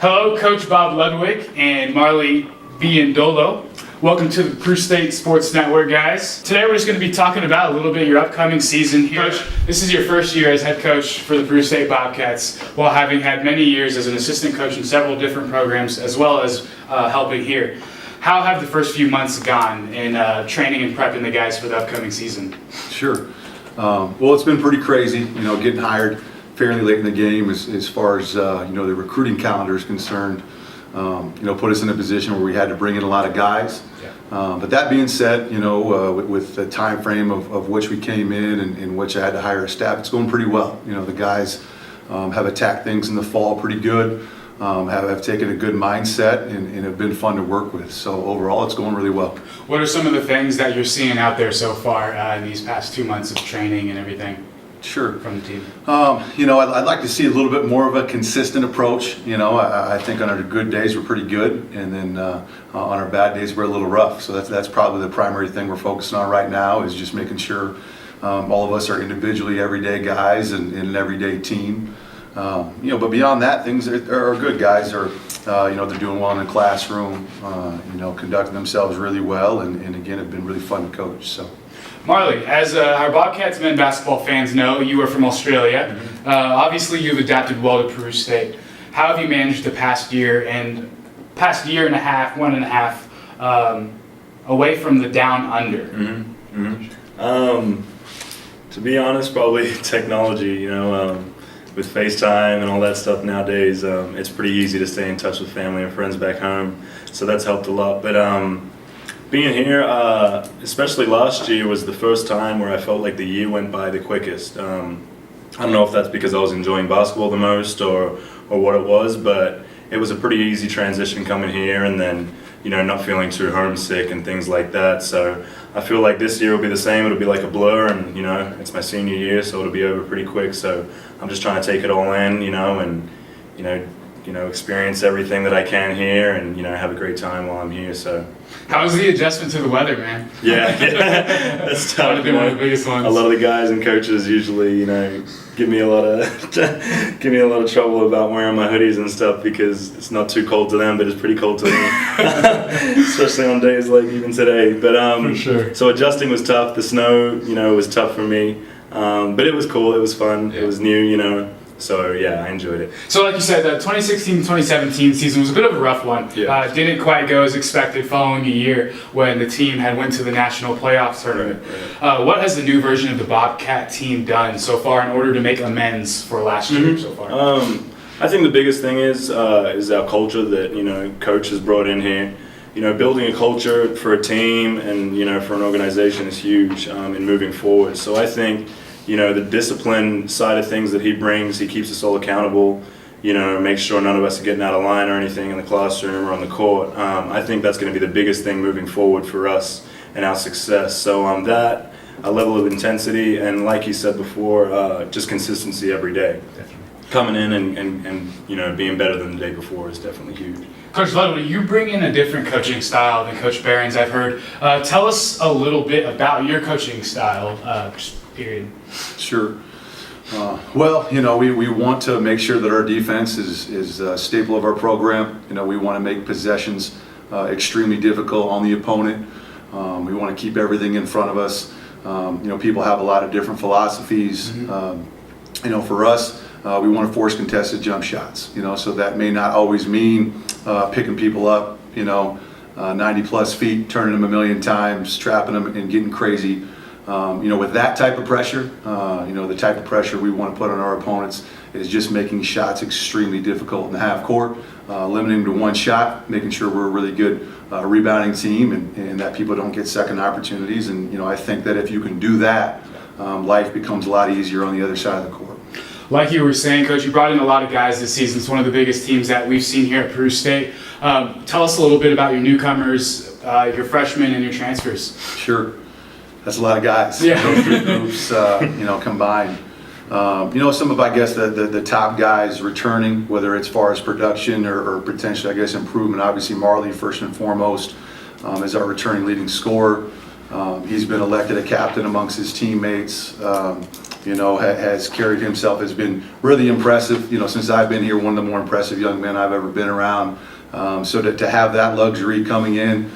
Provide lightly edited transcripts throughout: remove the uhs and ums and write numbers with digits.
Hello, Coach Bob Ludwig and Marley Biandolo. Welcome to the Peru State Sports Network, guys. Today we're just going to be talking about a little bit your upcoming season here. Coach, this is your first year as head coach for the Peru State Bobcats, while having had many years as an assistant coach in several different programs, as well as helping here. How have the first few months gone in training and prepping the guys for the upcoming season? Sure. Well, it's been pretty crazy, getting hired fairly late in the game as far as, the recruiting calendar is concerned. Put us in a position where we had to bring in a lot of guys. Yeah. But that being said, with the time frame of which we came in which I had to hire a staff, it's going pretty well. The guys have attacked things in the fall pretty good, have taken a good mindset and have been fun to work with. So overall, it's going really well. What are some of the things that you're seeing out there so far in these past 2 months of training and everything? Sure. From the team. I'd like to see a little bit more of a consistent approach. I think on our good days we're pretty good, and then on our bad days we're a little rough. So that's probably the primary thing we're focusing on right now, is just making sure all of us are individually everyday guys and an everyday team. But beyond that, things are good. Guys they're doing well in the classroom, conducting themselves really well, and again, have been really fun to coach. So. Marley, as our Bobcats men basketball fans know, you are from Australia. Mm-hmm. Obviously, you've adapted well to Peru State. How have you managed the past year and a half, 1.5, away from the down under? Mm-hmm. Mm-hmm. To be honest, probably technology. With FaceTime and all that stuff nowadays, it's pretty easy to stay in touch with family and friends back home. So that's helped a lot. But being here, especially last year, was the first time where I felt like the year went by the quickest. I don't know if that's because I was enjoying basketball the most or what it was, but it was a pretty easy transition coming here and then, not feeling too homesick and things like that. So I feel like this year will be the same. It'll be like a blur, and, it's my senior year, so it'll be over pretty quick. So I'm just trying to take it all in, and experience everything that I can here, and have a great time while I'm here. So. How was the adjustment to the weather, man? Yeah, that's tough. One of the biggest ones. A lot of the guys and coaches usually, give me a lot of trouble about wearing my hoodies and stuff because it's not too cold to them, but it's pretty cold to me, especially on days like even today. But for sure. So adjusting was tough. The snow, was tough for me, but it was cool. It was fun. Yeah. It was new, So yeah, I enjoyed it. So like you said, the 2016-2017 season was a bit of a rough one. Yeah. Didn't quite go as expected following a year when the team had went to the national playoff tournament. Right. What has the new version of the Bobcat team done so far in order to make amends for last year so far? I think the biggest thing is our culture that coach has brought in here. Building a culture for a team and for an organization is huge in moving forward. So I think. The discipline side of things that he brings, he keeps us all accountable, makes sure none of us are getting out of line or anything in the classroom or on the court. I think that's going to be the biggest thing moving forward for us and our success. So that, a level of intensity, and like you said before, just consistency every day. Definitely. Coming in and being better than the day before is definitely huge. Coach Ludwig, you bring in a different coaching style than Coach Barron's, I've heard. Tell us a little bit about your coaching style, period. Sure. We want to make sure that our defense is a staple of our program. We want to make possessions extremely difficult on the opponent. We want to keep everything in front of us. People have a lot of different philosophies. Mm-hmm. For us, we want to force contested jump shots. So that may not always mean picking people up, 90 plus feet, turning them a million times, trapping them and getting crazy. With that type of pressure, the type of pressure we want to put on our opponents is just making shots extremely difficult in the half court, limiting them to one shot, making sure we're a really good rebounding team and that people don't get second opportunities. And, I think that if you can do that, life becomes a lot easier on the other side of the court. Like you were saying, Coach, you brought in a lot of guys this season. It's one of the biggest teams that we've seen here at Peru State. Tell us a little bit about your newcomers, your freshmen, and your transfers. Sure. That's a lot of guys. Yeah. Those three groups, combined. Some of, I guess, the top guys returning, whether it's far as production or potentially, I guess, improvement. Obviously, Marley, first and foremost, is our returning leading scorer. He's been elected a captain amongst his teammates. has carried himself, has been really impressive. Since I've been here, one of the more impressive young men I've ever been around. So to have that luxury coming in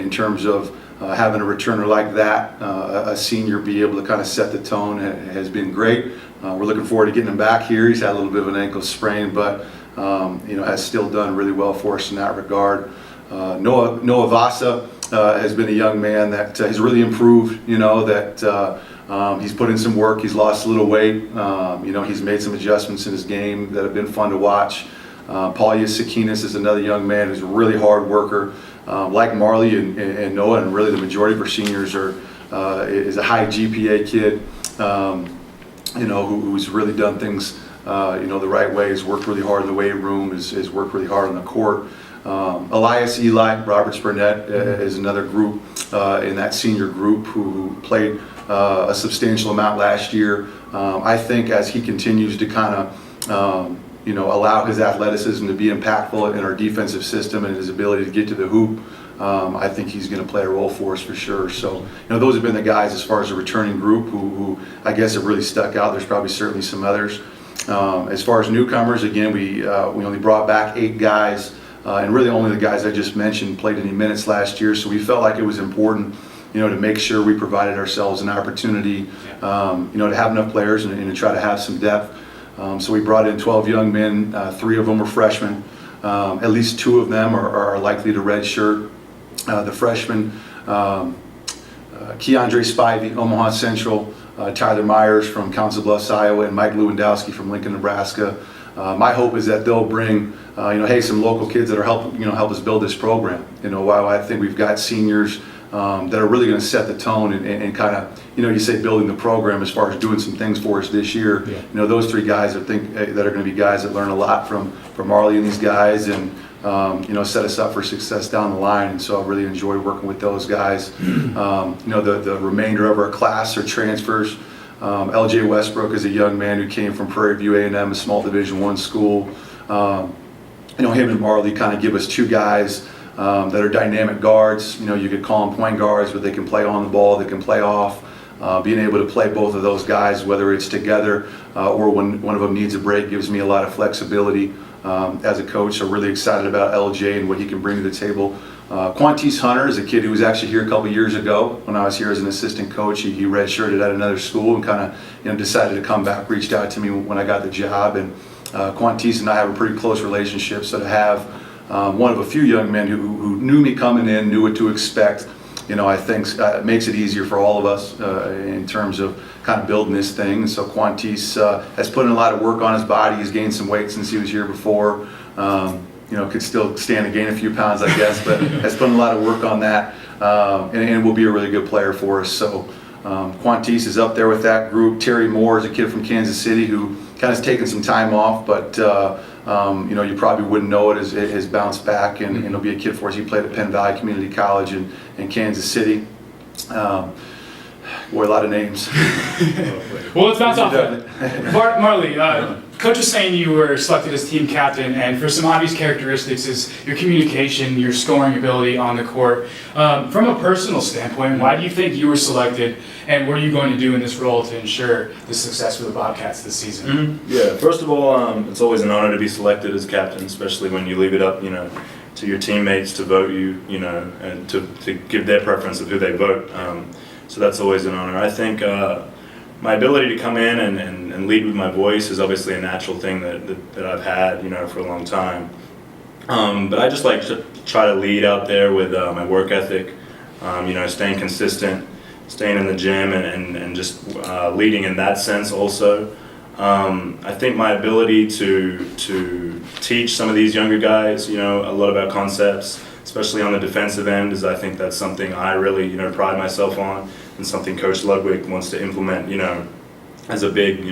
terms of having a returner like that, a senior, be able to kind of set the tone has been great. We're looking forward to getting him back here. He's had a little bit of an ankle sprain, but has still done really well for us in that regard. Noah Vasa has been a young man that has really improved. He's put in some work. He's lost a little weight. He's made some adjustments in his game that have been fun to watch. Paulius Sakinas is another young man who's a really hard worker. Like Marley and Noah, and really the majority of our seniors is a high GPA kid, who's really done things, the right way. Has worked really hard in the weight room. Has worked really hard on the court. Elias Eli, Roberts Burnett is another group in that senior group who played a substantial amount last year. I think as he continues to kind of allow his athleticism to be impactful in our defensive system and his ability to get to the hoop, I think he's going to play a role for us for sure. So, those have been the guys as far as a returning group who I guess have really stuck out. There's probably certainly some others. As far as newcomers, again, we only brought back 8 guys, and really only the guys I just mentioned played any minutes last year. So we felt like it was important, to make sure we provided ourselves an opportunity, to have enough players and to try to have some depth. So we brought in 12 young men. 3 of them were freshmen. At least 2 of them are likely to redshirt. The freshmen, Keandre Spivey, Omaha Central, Tyler Myers from Council Bluffs, Iowa, and Mike Lewandowski from Lincoln, Nebraska. My hope is that they'll bring, some local kids that are help us build this program. While I think we've got seniors that are really going to set the tone and kind of, you say building the program as far as doing some things for us this year. Yeah. Those 3 guys that are going to be guys that learn a lot from Marley and these guys, and set us up for success down the line. And so I really enjoy working with those guys. The remainder of our class are transfers. LJ Westbrook is a young man who came from Prairie View A&M, a small Division I school. Him and Marley kind of give us 2 guys that are dynamic guards. You could call them point guards, but they can play on the ball, they can play off. Being able to play both of those guys, whether it's together or when one of them needs a break, gives me a lot of flexibility as a coach. So really excited about LJ and what he can bring to the table. Quantice Hunter is a kid who was actually here a couple years ago when I was here as an assistant coach. He redshirted at another school and kind of decided to come back, reached out to me when I got the job. And Quantice and I have a pretty close relationship, so to have one of a few young men who knew me coming in, knew what to expect, I think makes it easier for all of us in terms of kind of building this thing. So Quantice has put in a lot of work on his body. He's gained some weight since he was here before. Could still stand to gain a few pounds, I guess, but has put in a lot of work on that, and will be a really good player for us. So Quantice is up there with that group. Terry Moore is a kid from Kansas City who kind of has taken some time off, but you probably wouldn't know it, has bounced back, and he'll be a kid for us. He played at Penn Valley Community College in Kansas City. Boy, a lot of names. Well, let's bounce off that. Marley, Coach was saying you were selected as team captain, and for some obvious characteristics is your communication, your scoring ability on the court. From a personal standpoint, why do you think you were selected, and what are you going to do in this role to ensure the success for the Bobcats this season? Mm-hmm. Yeah, first of all, it's always an honor to be selected as captain, especially when you leave it up, to your teammates to vote you, and to give their preference of who they vote. So that's always an honor. I think my ability to come in and lead with my voice is obviously a natural thing that I've had, for a long time. But I just like to try to lead out there with my work ethic, staying consistent, staying in the gym, and just leading in that sense also. I think my ability to teach some of these younger guys, a lot about concepts, especially on the defensive end, is I think that's something I really, pride myself on, and something Coach Ludwig wants to implement, as a big,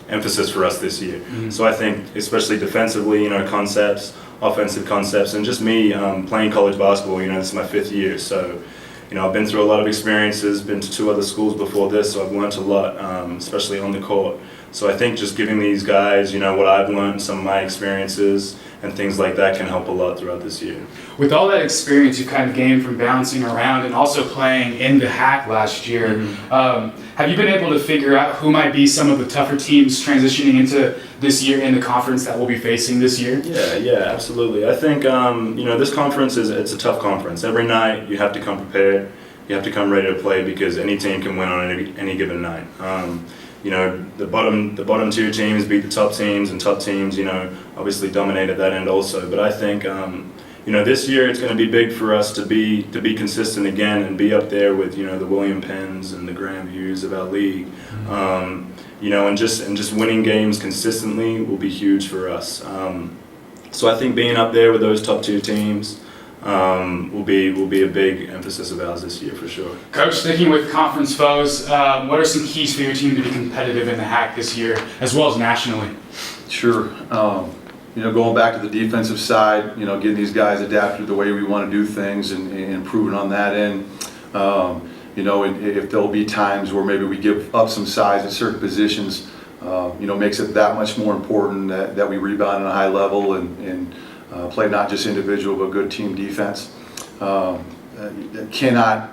emphasis for us this year. Mm-hmm. So I think, especially defensively, concepts, offensive concepts, and just me playing college basketball, this is my 5th year, so, I've been through a lot of experiences, been to 2 other schools before this, so I've learned a lot, especially on the court. So I think just giving these guys, what I've learned, some of my experiences, and things like that can help a lot throughout this year. With all that experience you kind of gained from bouncing around and also playing in the hack last year, have you been able to figure out who might be some of the tougher teams transitioning into this year in the conference that we'll be facing this year? Yeah, absolutely. I think this conference it's a tough conference. Every night you have to come prepared. You have to come ready to play because any team can win on any given night. The bottom tier teams beat the top teams, and top teams, obviously dominate at that end also. But I think, this year it's going to be big for us to be consistent again and be up there with, the William Penns and the Grandviews of our league. And just winning games consistently will be huge for us. So I think being up there with those top tier teams will be a big emphasis of ours this year for sure. Coach, sticking with conference foes, what are some keys for your team to be competitive in the hack this year, as well as nationally? Sure. Going back to the defensive side, getting these guys adapted to the way we want to do things and improving on that end. If there'll be times where maybe we give up some size at certain positions, makes it that much more important that we rebound at a high level and play not just individual but good team defense. Cannot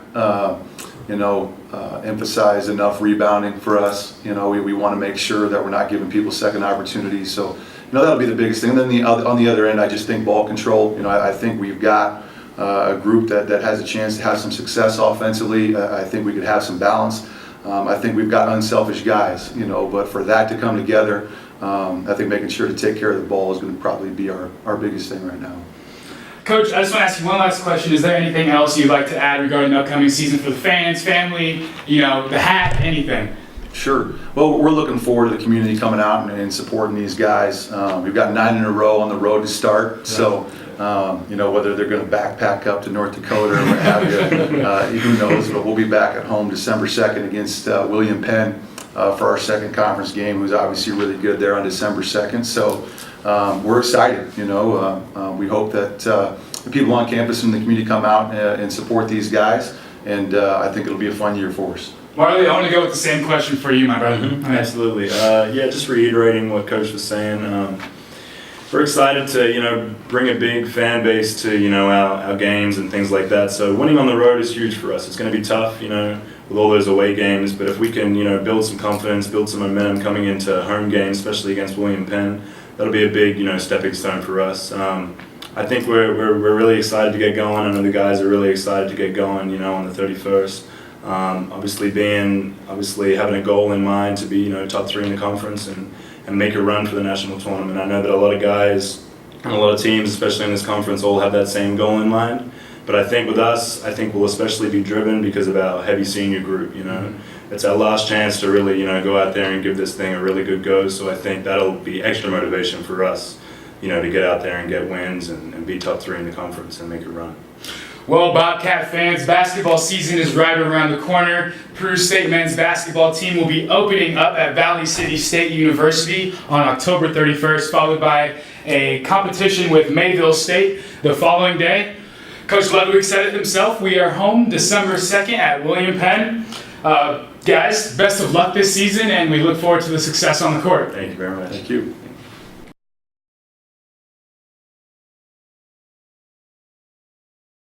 emphasize enough rebounding for us. We want to make sure that we're not giving people second opportunities. So that'll be the biggest thing. And then on the other end, I just think ball control. I think we've got a group that has a chance to have some success offensively. I think we could have some balance. I think we've got unselfish guys. But for that to come together, I think making sure to take care of the ball is going to probably be our biggest thing right now. Coach, I just want to ask you one last question. Is there anything else you'd like to add regarding the upcoming season for the fans, family, the hack, anything? Sure. Well, we're looking forward to the community coming out and supporting these guys. We've got 9 in a row on the road to start. So, whether they're going to backpack up to North Dakota or what have you, who knows. But we'll be back at home December 2nd against William Penn for our second conference game, who's obviously really good there on December 2nd. So we're excited. We hope that the people on campus and the community come out and support these guys. And I think it'll be a fun year for us. Marley, I want to go with the same question for you, my brother. Absolutely. Just reiterating what Coach was saying. We're excited to, bring a big fan base to, our games and things like that. So winning on the road is huge for us. It's going to be tough, with all those away games. But if we can, build some confidence, build some momentum coming into home games, especially against William Penn, that'll be a big, stepping stone for us. I think we're really excited to get going. I know the guys are really excited to get going, on the 31st. Obviously having a goal in mind to be top 3 in the conference and make a run for the national tournament. I know that a lot of guys and a lot of teams, especially in this conference, all have that same goal in mind. But I think with us, we'll especially be driven because of our heavy senior group. It's our last chance to really go out there and give this thing a really good go. So I think that'll be extra motivation for us, to get out there and get wins and be top 3 in the conference and make a run. Well, Bobcat fans, basketball season is right around the corner. Peru State men's basketball team will be opening up at Valley City State University on October 31st, followed by a competition with Mayville State the following day. Coach Ludwig said it himself, we are home December 2nd at William Penn. Guys, best of luck this season, and we look forward to the success on the court. Thank you very much. Thank you.